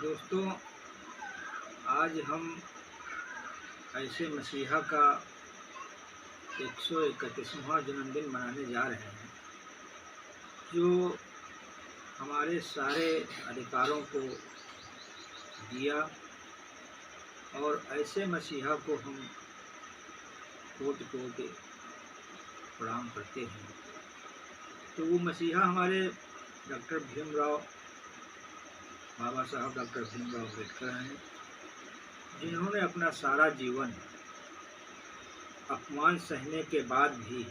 दोस्तों, आज हम ऐसे मसीहा का 131वां जन्मदिन मनाने जा रहे हैं जो हमारे सारे अधिकारों को दिया। और ऐसे मसीहा को हम कोटि कोटि प्रणाम करते हैं। तो वो मसीहा हमारे डॉक्टर भीमराव, बाबा साहब डॉक्टर भीमराव अम्बेडकर हैं, जिन्होंने अपना सारा जीवन अपमान सहने के बाद भी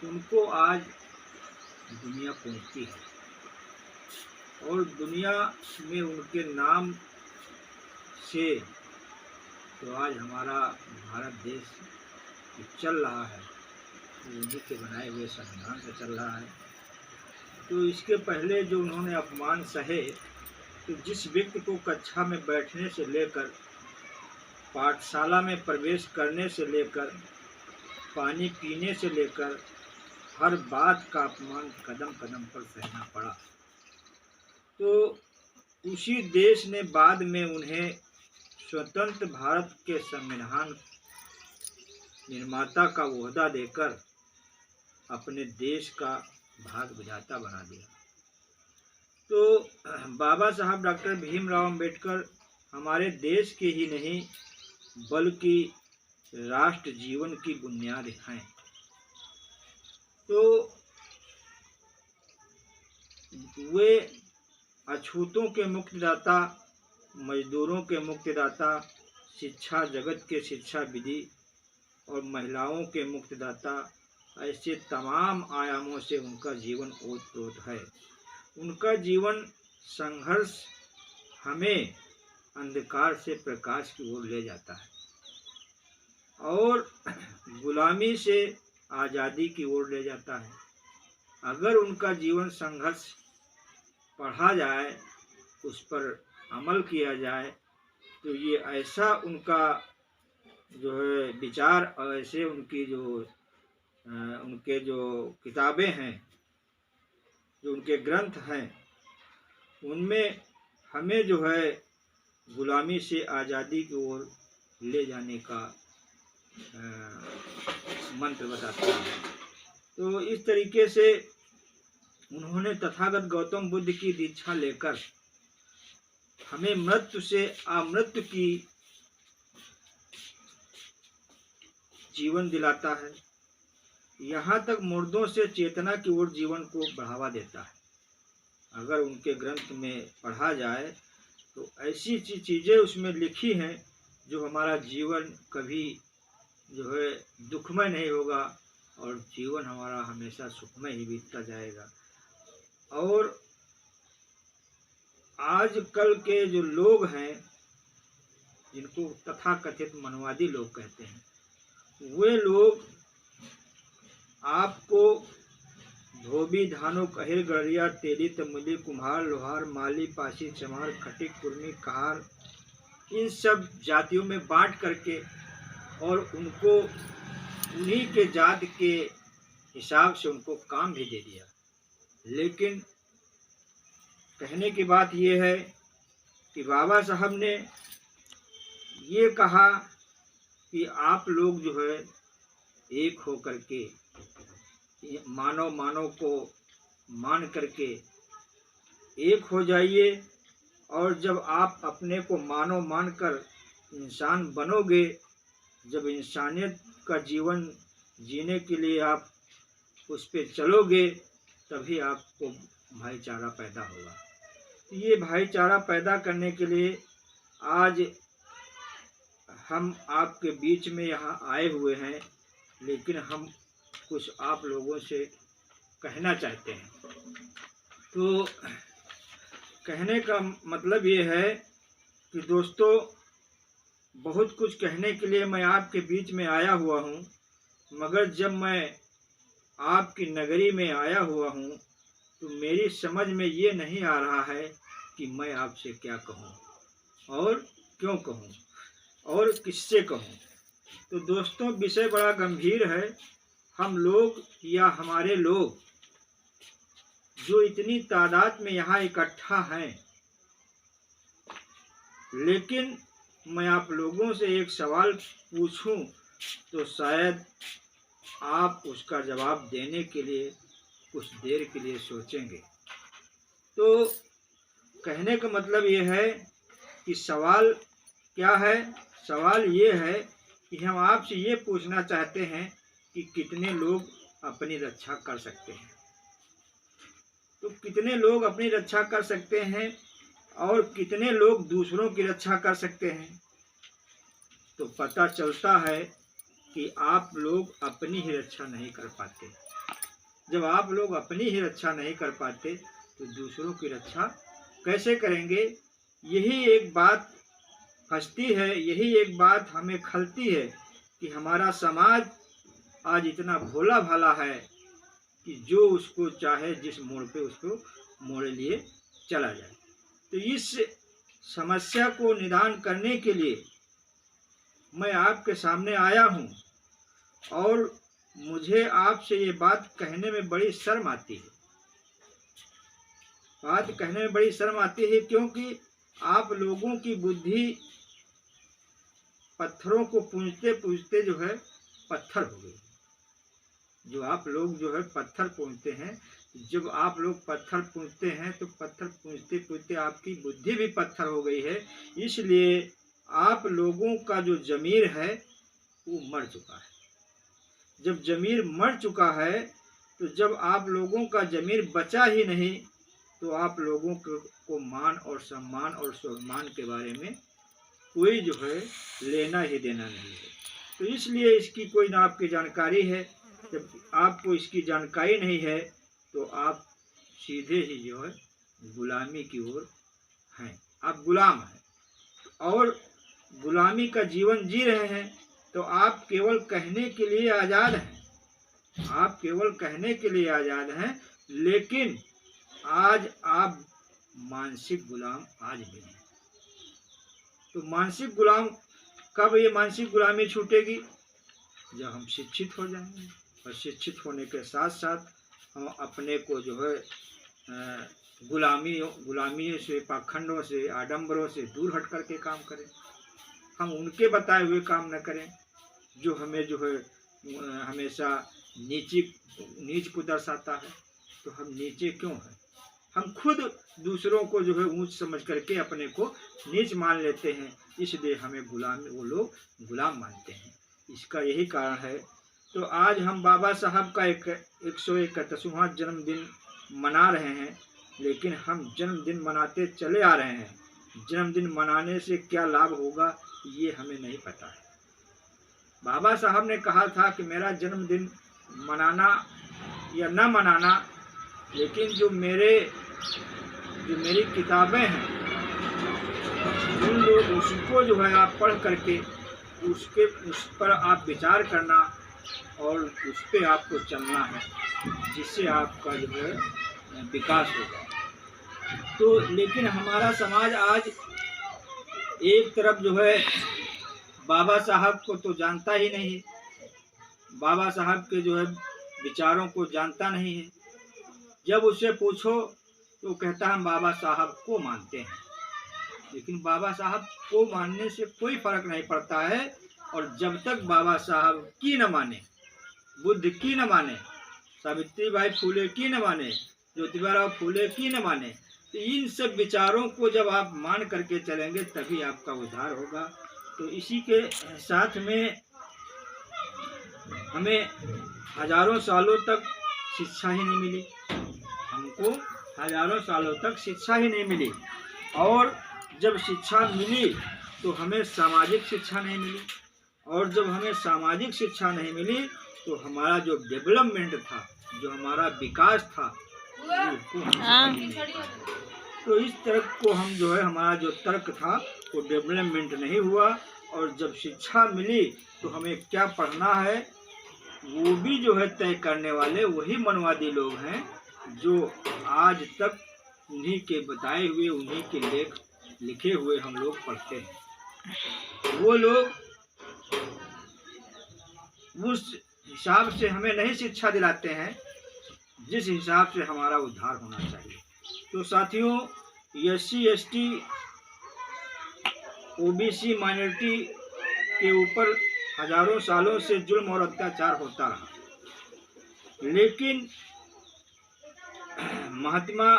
उनको आज दुनिया पहुंचती है और दुनिया में उनके नाम से तो आज हमारा भारत देश चल रहा है, उन्हीं के बनाए हुए संविधान से चल रहा है। तो इसके पहले जो उन्होंने अपमान सहे, तो जिस व्यक्ति को कक्षा में बैठने से लेकर पाठशाला में प्रवेश करने से लेकर पानी पीने से लेकर हर बात का अपमान कदम कदम पर सहना पड़ा। तो उसी देश ने बाद में उन्हें स्वतंत्र भारत के संविधान निर्माता का ओहदा देकर अपने देश का भाग विधाता बना दिया। तो बाबा साहब डॉक्टर भीमराव अम्बेडकर हमारे देश के ही नहीं बल्कि राष्ट्र जीवन की बुनियाद हैं। तो वे अछूतों के मुक्तिदाता, मजदूरों के मुक्तिदाता, शिक्षा जगत के शिक्षा विधि और महिलाओं के मुक्तिदाता, ऐसे तमाम आयामों से उनका जीवन ओतप्रोत है। उनका जीवन संघर्ष हमें अंधकार से प्रकाश की ओर ले जाता है और गुलामी से आज़ादी की ओर ले जाता है। अगर उनका जीवन संघर्ष पढ़ा जाए, उस पर अमल किया जाए, तो ये ऐसा उनका जो है विचार और ऐसे उनकी उनके जो किताबें हैं, जो उनके ग्रंथ हैं, उनमें हमें जो है गुलामी से आज़ादी की ओर ले जाने का मंत्र बताते हैं। तो इस तरीके से उन्होंने तथागत गौतम बुद्ध की दीक्षा लेकर हमें मृत्यु से अमृत्यु की जीवन दिलाता है, यहाँ तक मुर्दों से चेतना की ओर जीवन को बढ़ावा देता है। अगर उनके ग्रंथ में पढ़ा जाए तो ऐसी चीज़ें उसमें लिखी हैं जो हमारा जीवन कभी जो है दुखमय नहीं होगा और जीवन हमारा हमेशा सुखमय ही बीतता जाएगा। और आजकल के जो लोग हैं, जिनको तथाकथित मनवादी लोग कहते हैं, वे लोग आपको धोबी, धानो, कहिर, गड़िया, तेली, तमुली, कुम्हार, लोहार, माली, पासी, चमार, खटिक, कुर्मी, कहार, इन सब जातियों में बांट करके और उनको उन्हीं के जात के हिसाब से उनको काम भी दे दिया। लेकिन कहने की बात यह है कि बाबा साहब ने ये कहा कि आप लोग जो है एक हो करके मानव को मान करके एक हो जाइए, और जब आप अपने को मानव मानकर इंसान बनोगे, जब इंसानियत का जीवन जीने के लिए आप उस पे चलोगे, तभी आपको भाईचारा पैदा होगा। ये भाईचारा पैदा करने के लिए आज हम आपके बीच में यहाँ आए हुए हैं, लेकिन हम कुछ आप लोगों से कहना चाहते हैं। तो कहने का मतलब ये है कि दोस्तों, बहुत कुछ कहने के लिए मैं आपके बीच में आया हुआ हूँ, मगर जब मैं आपकी नगरी में आया हुआ हूँ तो मेरी समझ में ये नहीं आ रहा है कि मैं आपसे क्या कहूँ और क्यों कहूँ और किससे कहूँ। तो दोस्तों, विषय बड़ा गंभीर है। हम लोग या हमारे लोग जो इतनी तादाद में यहाँ इकट्ठा हैं, लेकिन मैं आप लोगों से एक सवाल पूछूं तो शायद आप उसका जवाब देने के लिए कुछ देर के लिए सोचेंगे। तो कहने का मतलब ये है कि सवाल क्या है? सवाल ये है कि हम आपसे ये पूछना चाहते हैं कि कितने लोग अपनी रक्षा कर सकते हैं। तो कितने लोग अपनी रक्षा कर सकते हैं और कितने लोग दूसरों की रक्षा कर सकते हैं? तो पता चलता है कि आप लोग अपनी ही रक्षा नहीं कर पाते। जब आप लोग अपनी ही रक्षा नहीं कर पाते तो दूसरों की रक्षा कैसे करेंगे? यही एक बात फंसती है, यही एक बात हमें खलती है कि हमारा समाज आज इतना भोला भाला है कि जो उसको चाहे जिस मोड़ पे उसको मोड़ लिए चला जाए। तो इस समस्या को निदान करने के लिए मैं आपके सामने आया हूँ और मुझे आपसे ये बात कहने में बड़ी शर्म आती है। बात कहने में बड़ी शर्म आती है क्योंकि आप लोगों की बुद्धि पत्थरों को पूजते पूजते जो है पत्थर हो गई। जो आप लोग जो है पत्थर पूजते हैं, जब आप लोग पत्थर पूजते हैं तो पत्थर पूजते पूजते आपकी बुद्धि भी पत्थर हो गई है। इसलिए आप लोगों का जो ज़मीर है वो मर चुका है। जब ज़मीर मर चुका है तो जब आप लोगों का ज़मीर बचा ही नहीं तो आप लोगों को मान और सम्मान और स्वाभिमान के बारे में कोई जो है लेना ही देना नहीं है। तो इसलिए इसकी कोई ना आपकी जानकारी है। जब आपको इसकी जानकारी नहीं है तो आप सीधे ही जो है गुलामी की ओर हैं। आप गुलाम हैं और गुलामी का जीवन जी रहे हैं। तो आप केवल कहने के लिए आज़ाद हैं, आप केवल कहने के लिए आज़ाद हैं, लेकिन आज आप मानसिक गुलाम आज भी हैं। तो मानसिक गुलाम कब ये मानसिक गुलामी छूटेगी? जब हम शिक्षित हो जाएंगे और शिक्षित होने के साथ साथ हम अपने को जो है गुलामी से, पाखंडों से, आडंबरों से दूर हट करके काम करें। हम उनके बताए हुए काम न करें जो हमें जो है हमेशा नीच को दर्शाता है। तो हम नीचे क्यों हैं? हम खुद दूसरों को जो है ऊंच समझ करके अपने को नीच मान लेते हैं, इसलिए हमें वो लोग गुलाम मानते हैं। इसका यही कारण है। तो आज हम बाबा साहब का 131वां जन्मदिन मना रहे हैं, लेकिन हम जन्मदिन मनाते चले आ रहे हैं। जन्मदिन मनाने से क्या लाभ होगा ये हमें नहीं पता है। बाबा साहब ने कहा था कि मेरा जन्मदिन मनाना या न मनाना, लेकिन जो मेरी किताबें हैं उन लोग उसको जो है आप पढ़ करके उस पर आप विचार करना और उस पर आपको चलना है, जिससे आपका जो है विकास होगा। तो लेकिन हमारा समाज आज एक तरफ जो है बाबा साहब को तो जानता ही नहीं, बाबा साहब के जो है विचारों को जानता नहीं है। जब उससे पूछो तो कहता हम बाबा साहब को मानते हैं, लेकिन बाबा साहब को मानने से कोई फर्क नहीं पड़ता है। और जब तक बाबा साहब की न माने, बुद्ध की न माने, सावित्रीबाई फुले की न माने, ज्योतिबा फुले की न माने, तो इन सब विचारों को जब आप मान करके चलेंगे तभी आपका उद्धार होगा। तो इसी के साथ में हमें हजारों सालों तक शिक्षा ही नहीं मिली, हमको हजारों सालों तक शिक्षा ही नहीं मिली। और जब शिक्षा मिली तो हमें सामाजिक शिक्षा नहीं मिली, और जब हमें सामाजिक शिक्षा नहीं मिली तो हमारा जो डेवलपमेंट था, जो हमारा विकास था, तो इस तर्क को हम जो है हमारा जो तर्क था वो डेवलपमेंट नहीं हुआ। और जब शिक्षा मिली तो हमें क्या पढ़ना है वो भी जो है तय करने वाले वही मनवादी लोग हैं जो आज तक उन्हीं के बताए हुए, उन्हीं के लिखे हुए हम लोग पढ़ते हैं। वो लोग उस हिसाब से हमें नहीं शिक्षा दिलाते हैं जिस हिसाब से हमारा उद्धार होना चाहिए। तो साथियों, SC ST ओबीसी माइनॉरिटी के ऊपर हजारों सालों से जुल्म और अत्याचार होता रहा, लेकिन महात्मा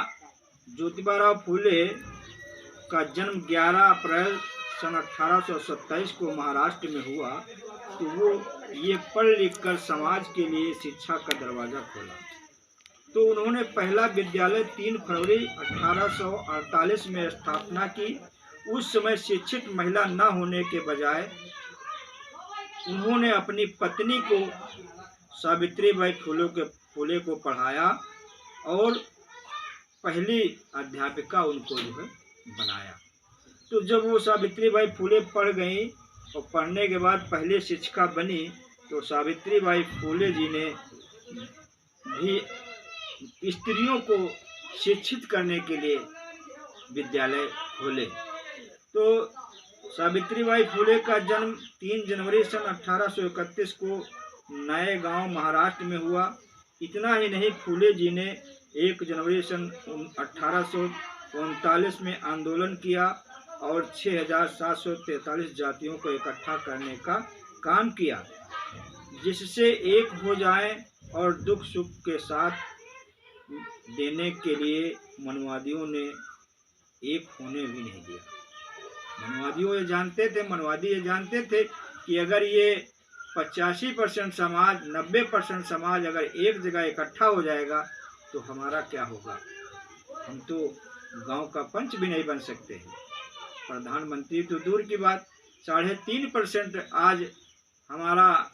ज्योतिबा फूले का जन्म 11 अप्रैल सन 1827 को महाराष्ट्र में हुआ, तो वो ये पढ़ लिख कर समाज के लिए शिक्षा का दरवाज़ा खोला। तो उन्होंने पहला विद्यालय 3 फरवरी 1848 में स्थापना की। उस समय शिक्षित महिला न होने के बजाय उन्होंने अपनी पत्नी को सावित्रीबाई फूले को पढ़ाया और पहली अध्यापिका उनको जो है बनाया। तो जब वो सावित्रीबाई फूले पढ़ गई और पढ़ने के बाद पहली शिक्षिका बनी, तो सावित्रीबाई फूले जी ने भी स्त्रियों को शिक्षित करने के लिए विद्यालय खोले। तो सावित्रीबाई फूले का जन्म 3 जनवरी सन 1831 को नए गांव महाराष्ट्र में हुआ। इतना ही नहीं, फूले जी ने 1 जनवरी सन 1839 में आंदोलन किया और 6743 जातियों को इकट्ठा करने का काम किया, जिससे एक हो जाएं और दुख सुख के साथ देने के लिए मनवादियों ने एक होने भी नहीं दिया। मनवादी ये जानते थे कि अगर ये 85% समाज, 90% समाज अगर एक जगह इकट्ठा हो जाएगा तो हमारा क्या होगा। हम तो गांव का पंच भी नहीं बन सकते हैं, प्रधानमंत्री तो दूर की बात। 3.5% आज हमारा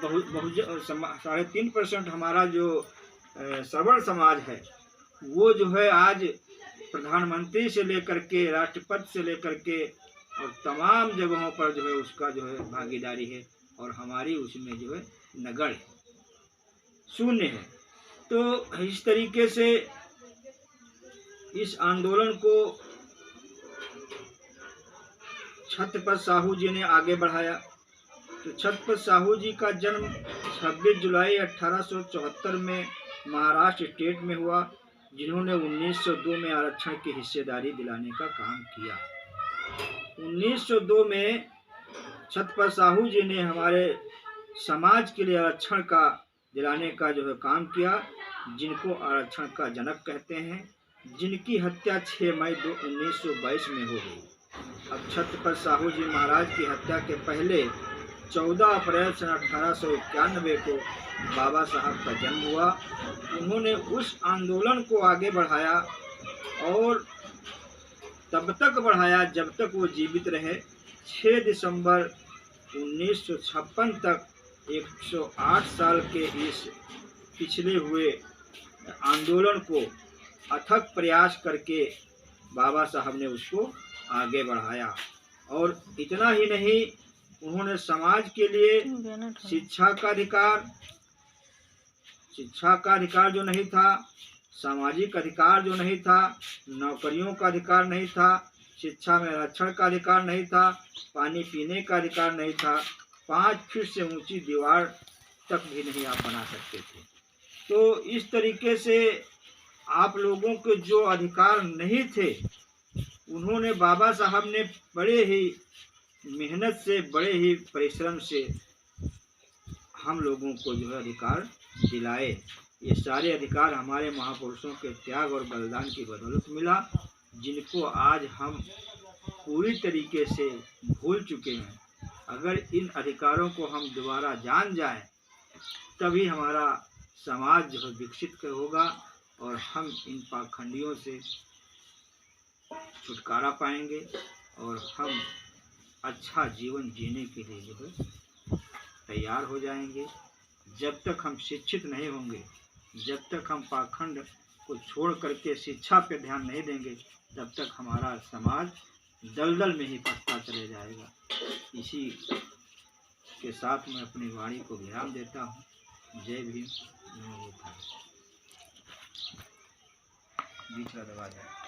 3.5% हमारा जो सवर्ण समाज है, वो जो है आज प्रधानमंत्री से लेकर के राष्ट्रपति से लेकर के और तमाम जगहों पर जो है उसका जो है भागीदारी है, और हमारी उसमें जो है नगण्य है, शून्य है। तो इस तरीके से इस आंदोलन को छत्रपति साहू जी ने आगे बढ़ाया। तो छत्रपति साहू जी का जन्म 26 जुलाई 1874 में महाराष्ट्र स्टेट में हुआ, जिन्होंने 1902 में आरक्षण की हिस्सेदारी दिलाने का काम किया। 1902 में छत्रपति साहू जी ने हमारे समाज के लिए आरक्षण का दिलाने का जो है काम किया, जिनको आरक्षण का जनक कहते हैं, जिनकी हत्या 6 मई 1922 में हो गई। अब छत्रपति साहू जी महाराज की हत्या के पहले 14 अप्रैल सन 1891 को बाबा साहब का जन्म हुआ। उन्होंने उस आंदोलन को आगे बढ़ाया और तब तक बढ़ाया जब तक वो जीवित रहे। 6 दिसंबर 1956 तक 108 साल के इस पिछले हुए आंदोलन को अथक प्रयास करके बाबा साहब ने उसको आगे बढ़ाया। और इतना ही नहीं, उन्होंने समाज के लिए शिक्षा का अधिकार जो नहीं था, सामाजिक अधिकार जो नहीं था, नौकरियों का अधिकार नहीं था, शिक्षा में आरक्षण का अधिकार नहीं था, पानी पीने का अधिकार नहीं था, 5 फीट से ऊंची दीवार तक भी नहीं आप बना सकते थे। तो इस तरीके से आप लोगों के जो अधिकार नहीं थे, उन्होंने बाबा साहब ने बड़े ही मेहनत से, बड़े ही परिश्रम से हम लोगों को जो है अधिकार दिलाए। ये सारे अधिकार हमारे महापुरुषों के त्याग और बलिदान की बदौलत मिला, जिनको आज हम पूरी तरीके से भूल चुके हैं। अगर इन अधिकारों को हम दोबारा जान जाएं, तभी हमारा समाज जो है विकसित होगा और हम इन पाखंडियों से छुटकारा पाएंगे और हम अच्छा जीवन जीने के लिए जो है तैयार हो जाएंगे। जब तक हम शिक्षित नहीं होंगे, जब तक हम पाखंड को छोड़ करके शिक्षा पे ध्यान नहीं देंगे, तब तक हमारा समाज दलदल में ही फंसता चले जाएगा। इसी के साथ मैं अपनी वाणी को विराम देता हूँ। जय भीम, नमो बुद्धाय। बीच का दबा जाए।